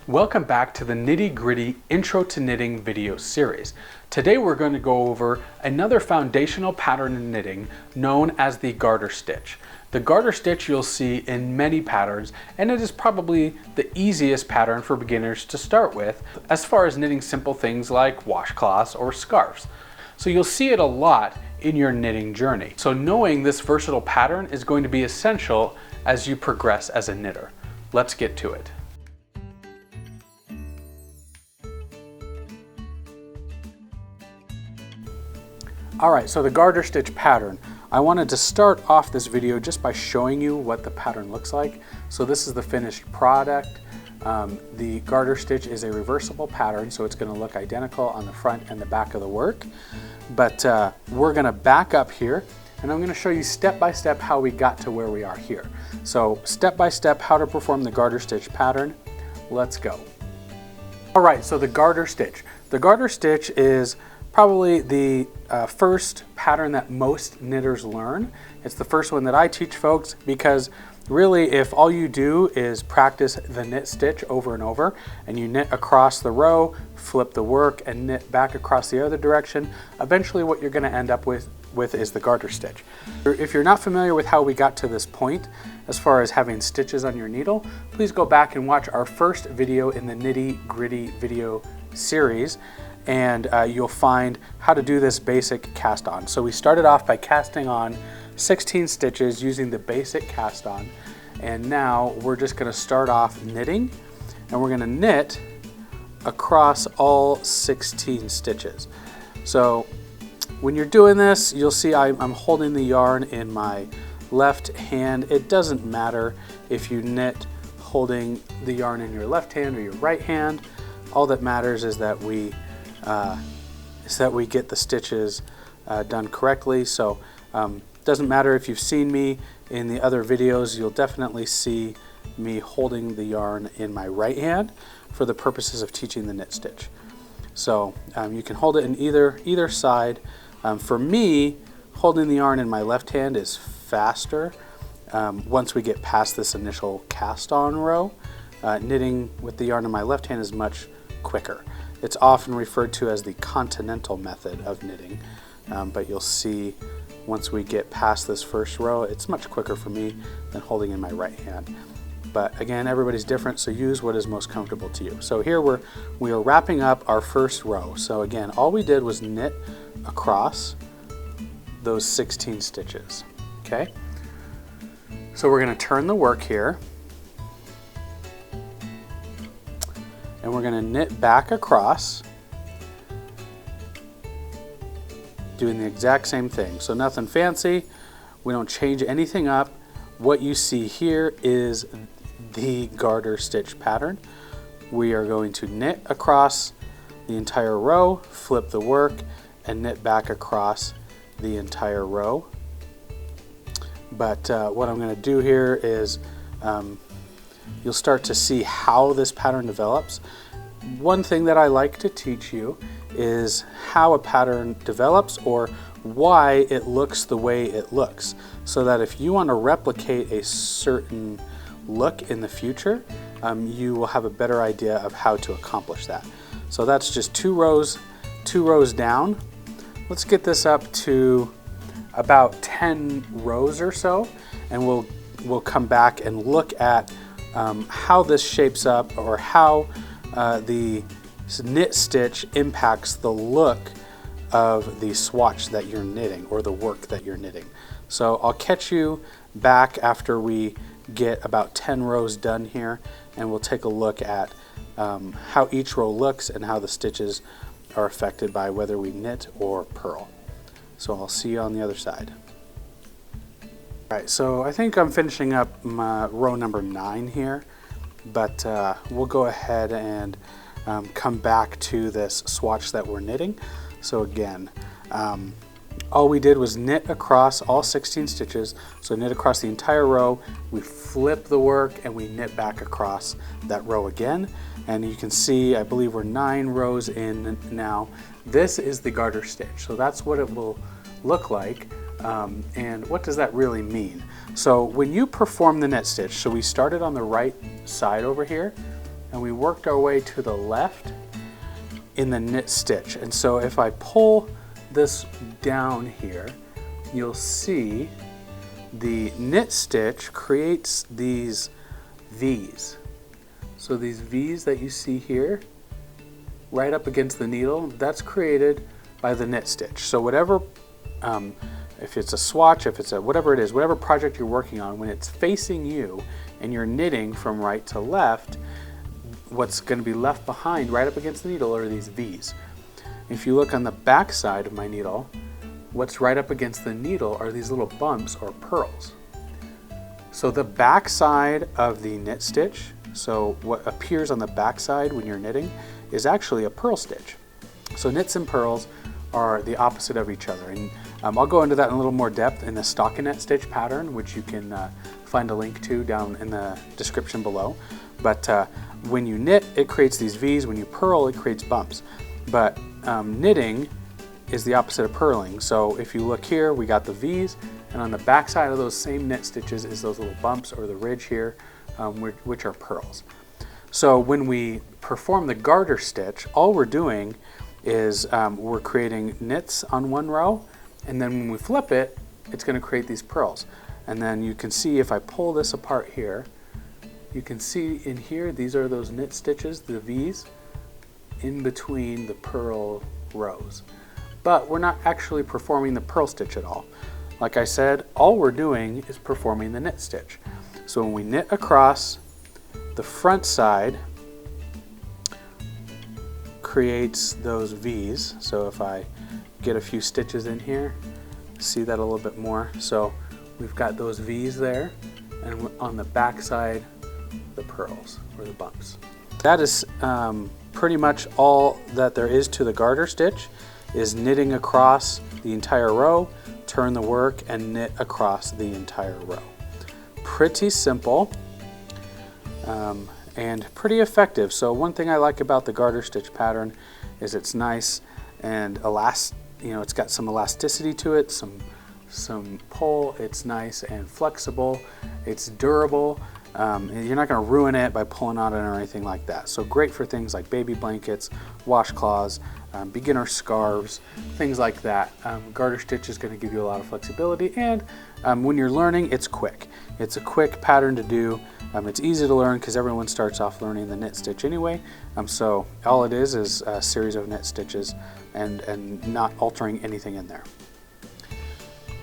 Welcome back to the Knitty Gritty Intro to Knitting video series. Today we're going to go over another foundational pattern in knitting known as the garter stitch. The garter stitch you'll see in many patterns, and it is probably the easiest pattern for beginners to start with as far as knitting simple things like washcloths or scarves. So you'll see it a lot in your knitting journey. So knowing this versatile pattern is going to be essential as you progress as a knitter. Let's get to it. Alright, so the garter stitch pattern. I wanted to start off this video just by showing you what the pattern looks like. So this is the finished product. The garter stitch is a reversible pattern, so it's going to look identical on the front and the back of the work. But we're going to back up here, and I'm going to show you step by step how we got to where we are here. So step by step how to perform the garter stitch pattern. Let's go. Alright, so the garter stitch. The garter stitch is probably the first pattern that most knitters learn. It's the first one that I teach folks because really if all you do is practice the knit stitch over and over and you knit across the row, flip the work and knit back across the other direction, eventually what you're going to end up with is the garter stitch. If you're not familiar with how we got to this point as far as having stitches on your needle, please go back and watch our first video in the Knitty Gritty video series, and you'll find how to do this basic cast on. So we started off by casting on 16 stitches using the basic cast on, and now we're just going to start off knitting, and we're going to knit across all 16 stitches. So when you're doing this, you'll see I'm holding the yarn in my left hand. It doesn't matter if you knit holding the yarn in your left hand or your right hand. All that matters is that we get the stitches done correctly. So doesn't matter if you've seen me in the other videos, you'll definitely see me holding the yarn in my right hand for the purposes of teaching the knit stitch. So you can hold it in either side. For me, holding the yarn in my left hand is faster once we get past this initial cast on row. Knitting with the yarn in my left hand is much quicker. It's often referred to as the continental method of knitting, but you'll see once we get past this first row, it's much quicker for me than holding in my right hand. But again, everybody's different, so use what is most comfortable to you. So here we are wrapping up our first row. So again, all we did was knit across those 16 stitches. Okay? So we're going to turn the work here, and we're going to knit back across, doing the exact same thing. So nothing fancy, we don't change anything up. What you see here is the garter stitch pattern. We are going to knit across the entire row, flip the work, and knit back across the entire row. But what I'm going to do here is you'll start to see how this pattern develops. One thing that I like to teach you is how a pattern develops or why it looks the way it looks, so that if you want to replicate a certain look in the future, you will have a better idea of how to accomplish that. So that's just two rows down. Let's get this up to about 10 rows or so, and we'll come back and look at how this shapes up, or how the knit stitch impacts the look of the swatch that you're knitting or the work that you're knitting. So I'll catch you back after we get about 10 rows done here, and we'll take a look at how each row looks and how the stitches are affected by whether we knit or purl. So I'll see you on the other side. Alright, so I think I'm finishing up my row number 9 here, but we'll go ahead and come back to this swatch that we're knitting. So again, all we did was knit across all 16 stitches, so knit across the entire row, we flip the work, and we knit back across that row again. And you can see, I believe we're 9 rows in now. This is the garter stitch, so that's what it will look like. And what does that really mean? So when you perform the knit stitch, so we started on the right side over here, and we worked our way to the left in the knit stitch. And so if I pull this down here, you'll see the knit stitch creates these V's. So these V's that you see here, right up against the needle, that's created by the knit stitch. So whatever, if it's a swatch, if it's a whatever it is, whatever project you're working on, when it's facing you and you're knitting from right to left, what's going to be left behind right up against the needle are these V's. If you look on the back side of my needle, what's right up against the needle are these little bumps or purls. So the back side of the knit stitch, so what appears on the back side when you're knitting, is actually a purl stitch. So knits and purls are the opposite of each other. And I'll go into that in a little more depth in the Stockinette Stitch pattern, which you can find a link to down in the description below. But when you knit, it creates these V's. When you purl, it creates bumps. But knitting is the opposite of purling. So if you look here, we got the V's, and on the back side of those same knit stitches is those little bumps or the ridge here, which are purls. So when we perform the garter stitch, all we're doing is we're creating knits on one row, and then when we flip it, it's going to create these purls. And then you can see if I pull this apart here, you can see in here, these are those knit stitches, the V's, in between the purl rows. But we're not actually performing the purl stitch at all. Like I said, all we're doing is performing the knit stitch. So when we knit across, the front side creates those V's. So if I get a few stitches in here, see that a little bit more. So we've got those V's there, and on the back side, the purls or the bumps. That is pretty much all that there is to the garter stitch, is knitting across the entire row, turn the work, and knit across the entire row. Pretty simple and pretty effective. So one thing I like about the garter stitch pattern is it's nice and it's got some elasticity to it, some pull. It's nice and flexible. It's durable. And you're not going to ruin it by pulling on it or anything like that. So great for things like baby blankets, washcloths, beginner scarves, things like that. Garter stitch is going to give you a lot of flexibility, and when you're learning, it's quick. It's a quick pattern to do. It's easy to learn because everyone starts off learning the knit stitch anyway. So all it is a series of knit stitches and not altering anything in there.